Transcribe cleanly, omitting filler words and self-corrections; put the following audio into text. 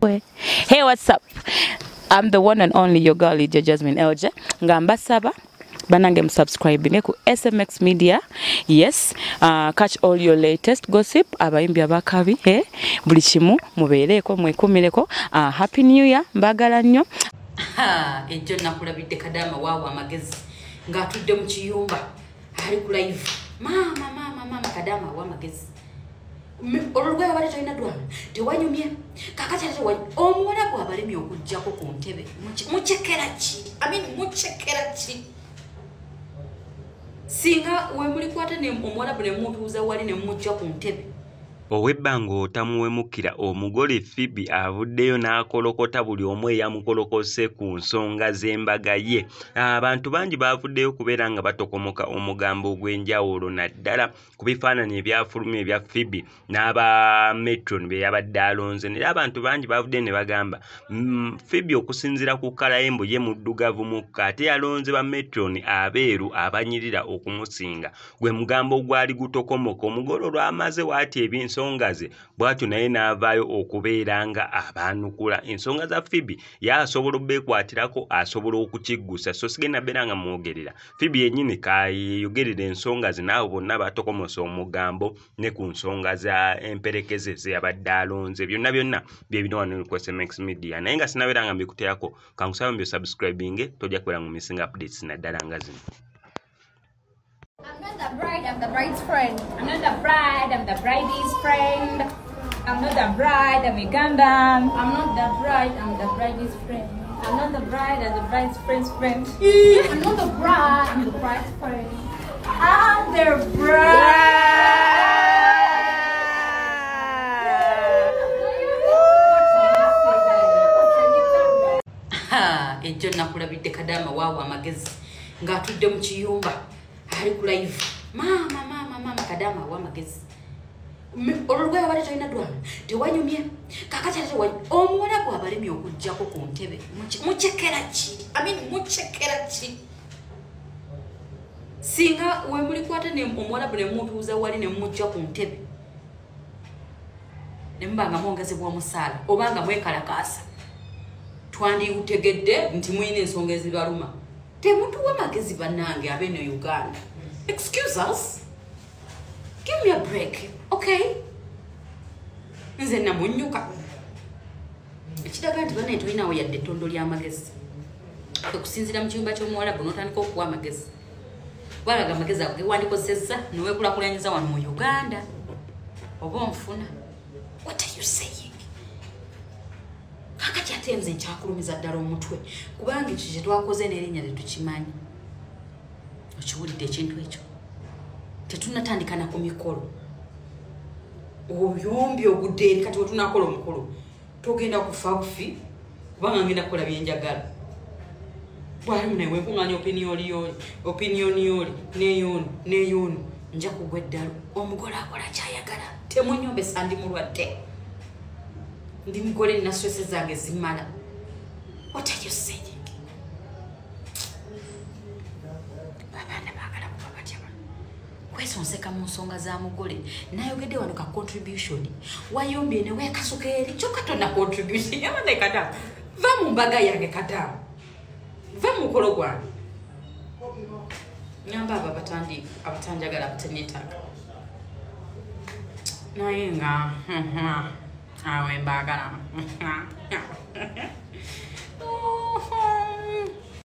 Hey, what's up? I'm the one and only your girl, Jasmine Elja. Ngamba saba. Banange subscribe ku SMX Media. Yes, catch all your latest gossip. Abayimbi abakabi, buli kimu mubeereko mwekumireko. Happy New Year, mbagala nnyo. Ejjo nakulabidde kadama waawa amagezi ng'atudde mu kiyumba ali ku live. Mama kadama waawa amagezi. Olugwe abali talina dwala tewanyumye kakati ate omuwala gwe abalemi okujjako ku ntebe muchekera ki muchekera ki singa we mulikwata ne omuwala bwe mutuuza wali ne mujja ku ntebe owebbango otamuwemukira omugole Phoebe avuddeyo n'akolokota buli omu eyamukolokose ku nsonga z'embaga ye. Abantu bangi bavuddeyo kubeera nga batokomoka omugambo ogw'enjawulo naddala ku bifaananyi ebyafulumya ebya Phoebe n'aba Metron be yabadde alonze. Naye abantu bangi bavuddeyo ne bagamba Phoebe okusinziira ku kalayembo ye muddugavu mukka ate yalonze ba Metron abeeru abanyirira okumusinga. Gwe mugambo gwali gutokomoka omugole olwamaze waati ebinso ensongaze bwatyo naye n'avaayo okubeera nga abanukula ensonga za Phoebe yasobola obbekwatirako asobola okukiggusa so sigenda beera nga mwogerera Phoebe yennyini kayogerera ensonga ze naawe bonna batokomosa omugambo ne ku nsonga za emperekeze ze yabadde alonze byonna bye bino wano ku SMX Media naye nga sinabeera nga mbikuteerako kankusaba mbyo subscribinge tojja kubeera mu missing updates naddala nga zino. I'm not the bride, I'm the bride's friend. I'm not the bride, I'm the bride's friend. I'm not the bride, I'm a gundam. I'm not the bride, I'm the bride's friend. I'm not the bride, I'm the bride's friend's friend. I'm not the bride, I'm the bride's friend. I'm the bride. Ejjo nakulabidde kadama waawa amagezi ng'atudde mu kiyumba ali ku live. Mama kadama waawa amagezi olugwe abali talina dwala tewanyumye kakati ate omuwala gwe abalemi okujjako ku ntebe muchekera ki muchekera ki singa we mulikwata ne omuwala bwe mutuuza wali ne mujja ku ntebe ne mbanga mwongezebwa musaala obanga mwekalakaasa twandigutegedde nti mwine ensonga ezibaluma temutuwa magezi bannange ab'eno Uganda. Excuse us. Give me a break, okay? Nze namunyuka. Ekiraga nti banaye tulinawo yadde ettondo ly'amagezi. Okusinziira mu kiyumba ky'omuwala buno otandika okuwa amagezi. Balaga amagezi ago gewandikozesezza neweekulakulanyiza wano mu Uganda. Oba onfuna. What are you saying? Kakati ate nze nkyakulumiza ddala omutwe kubanga ekyo kye twakoze n'erinnya tetukimanyi. Okiwulidde ekintu ekyo tetunatandika na ku mikolo oyombi ogudde eri kati wetunakola omukolo togenda kufa bufi kubanga ngenda kukola byenjagala bwalimu naye wenkuŋŋanya opiniyoni yoli neyooni nja kugwa eddalo omugole akola kyayagala temunyombesa ndi mulwadde ndi mugole nina stress zange zimala. What are you saying? Kwesonseka mu nsonga za mugole nayogedde wano ka contribution wayombye ne weekasuka eri kyokka tonna contribution yabadde kadamu va mu mbaga yange kadamu va mu mukolo gwange nyamba abo abatanjagala abatanyeetaaga naye nga awe mbagala